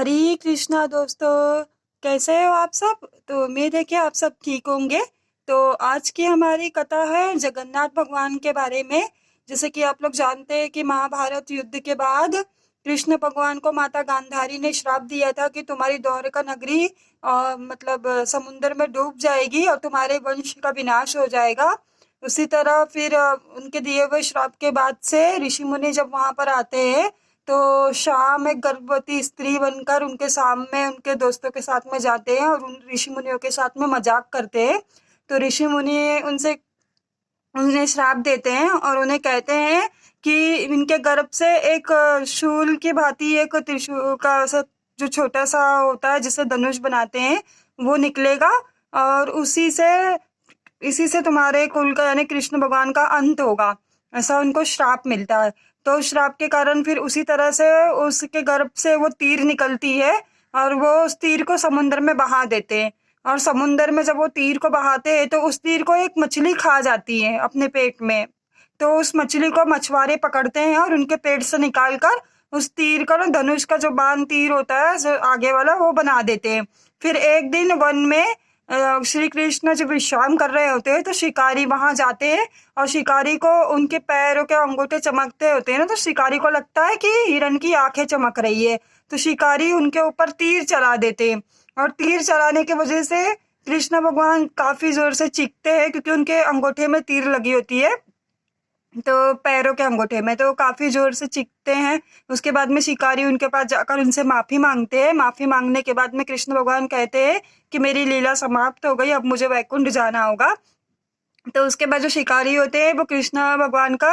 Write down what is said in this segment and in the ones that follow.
हरे कृष्णा दोस्तों, कैसे हो आप सब। तो उम्मीद है कि आप सब ठीक होंगे। तो आज की हमारी कथा है जगन्नाथ भगवान के बारे में। जैसे कि आप लोग जानते हैं कि महाभारत युद्ध के बाद कृष्ण भगवान को माता गांधारी ने श्राप दिया था कि तुम्हारी द्वारका नगरी समुद्र में डूब जाएगी और तुम्हारे वंश का विनाश हो जाएगा। उसी तरह फिर उनके दिए हुए श्राप के बाद से ऋषि मुनि जब वहां पर आते हैं तो शाम एक गर्भवती स्त्री बनकर उनके सामने उनके दोस्तों के साथ में जाते हैं और उन ऋषि मुनियों के साथ में मजाक करते हैं। तो ऋषि मुनि उनसे उन्हें श्राप देते हैं और उन्हें कहते हैं कि इनके गर्भ से एक शूल की भांति एक त्रिशूल का ऐसा जो छोटा सा होता है जिसे धनुष बनाते हैं वो निकलेगा और इसी से तुम्हारे कुल का यानी कृष्ण भगवान का अंत होगा। ऐसा उनको श्राप मिलता है। तो उस श्राप के कारण फिर उसी तरह से उसके गर्भ से वो तीर निकलती है और वो उस तीर को समुद्र में बहा देते हैं। और समुद्र में जब वो तीर को बहाते हैं तो उस तीर को एक मछली खा जाती है अपने पेट में। तो उस मछली को मछुआरे पकड़ते हैं और उनके पेट से निकाल कर उस तीर का ना धनुष का जो बाण तीर होता है जो आगे वाला वो बना देते हैं। फिर एक दिन वन में श्री कृष्ण जब विश्राम कर रहे होते हैं तो शिकारी वहां जाते हैं और शिकारी को उनके पैरों के अंगूठे चमकते होते हैं ना, तो शिकारी को लगता है कि हिरण की आंखें चमक रही है। तो शिकारी उनके ऊपर तीर चला देते हैं और तीर चलाने की वजह से कृष्ण भगवान काफी जोर से चीखते हैं क्योंकि उनके अंगूठे में तीर लगी होती है, तो पैरों के अंगूठे में, तो काफी जोर से चीखते हैं। उसके बाद में शिकारी उनके पास जाकर उनसे माफी मांगते हैं। माफी मांगने के बाद में कृष्ण भगवान कहते हैं कि मेरी लीला समाप्त हो गई, अब मुझे वैकुंठ जाना होगा। तो उसके बाद जो शिकारी होते हैं वो कृष्ण भगवान का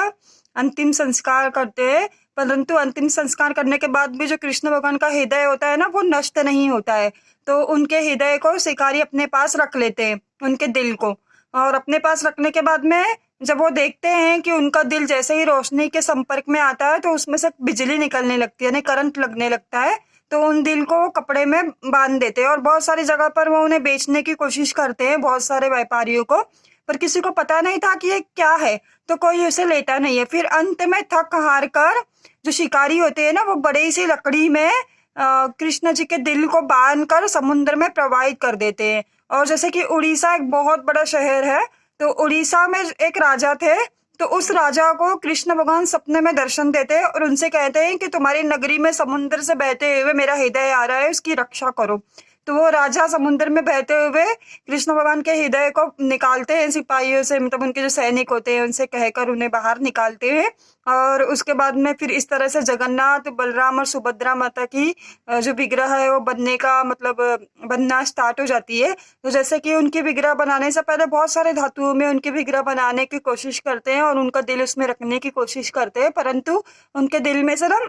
अंतिम संस्कार करते हैं, परंतु अंतिम संस्कार करने के बाद भी जो कृष्ण भगवान का हृदय होता है ना वो नष्ट नहीं होता है। तो उनके हृदय को शिकारी अपने पास रख लेते हैं, उनके दिल को। और अपने पास रखने के बाद में जब वो देखते हैं कि उनका दिल जैसे ही रोशनी के संपर्क में आता है तो उसमें से बिजली निकलने लगती है, यानी करंट लगने लगता है। तो उन दिल को कपड़े में बांध देते हैं और बहुत सारी जगह पर वो उन्हें बेचने की कोशिश करते हैं, बहुत सारे व्यापारियों को, पर किसी को पता नहीं था कि ये क्या है, तो कोई उसे लेता नहीं है। फिर अंत में थक हार कर जो शिकारी होते हैं ना वो बड़ी सी लकड़ी में कृष्ण जी के दिल को बांध कर समुद्र में प्रवाहित कर देते हैं। और जैसे कि उड़ीसा एक बहुत बड़ा शहर है, तो उड़ीसा में एक राजा थे, तो उस राजा को कृष्ण भगवान सपने में दर्शन देते हैं और उनसे कहते हैं कि तुम्हारी नगरी में समुद्र से बहते हुए मेरा हृदय आ रहा है, उसकी रक्षा करो। तो वो राजा समुद्र में बहते हुए कृष्ण भगवान के हृदय को निकालते हैं सिपाहियों से, मतलब उनके जो सैनिक होते हैं उनसे कहकर उन्हें बाहर निकालते हैं। और उसके बाद में फिर इस तरह से जगन्नाथ, बलराम और सुभद्रा माता की जो विग्रह है वो बनना स्टार्ट हो जाती है। तो जैसे कि उनकी विग्रह बनाने से पहले बहुत सारे धातुओं में उनकी विग्रह बनाने की कोशिश करते हैं और उनका दिल उसमें रखने की कोशिश करते हैं, परंतु उनके दिल में से ना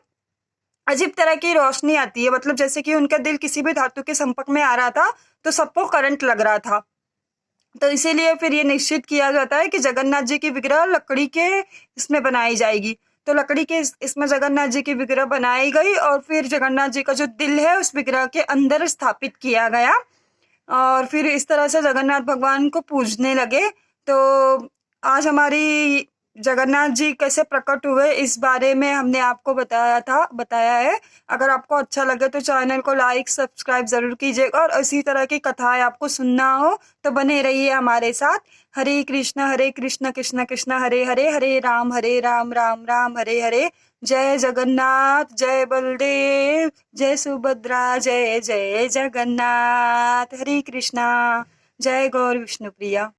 अजीब तरह की रोशनी आती है, मतलब जैसे कि उनका दिल किसी भी धातु के संपर्क में आ रहा था तो सबको करंट लग रहा था। तो इसीलिए फिर ये निश्चित किया जाता है कि जगन्नाथ जी की विग्रह लकड़ी के इसमें बनाई जाएगी। तो लकड़ी के इसमें जगन्नाथ जी की विग्रह बनाई गई और फिर जगन्नाथ जी का जो दिल है उस विग्रह के अंदर स्थापित किया गया और फिर इस तरह से जगन्नाथ भगवान को पूजने लगे। तो आज हमारी जगन्नाथ जी कैसे प्रकट हुए इस बारे में हमने आपको बताया है। अगर आपको अच्छा लगे तो चैनल को लाइक सब्सक्राइब जरूर कीजिएगा और इसी तरह की कथाएं आपको सुनना हो तो बने रहिए हमारे साथ। हरे कृष्ण कृष्ण कृष्ण हरे हरे, हरे राम राम राम हरे हरे। जय जगन्नाथ, जय बलदेव, जय सुभद्रा, जय जय जगन्नाथ। हरे कृष्णा, जय गौर विष्णु प्रिया।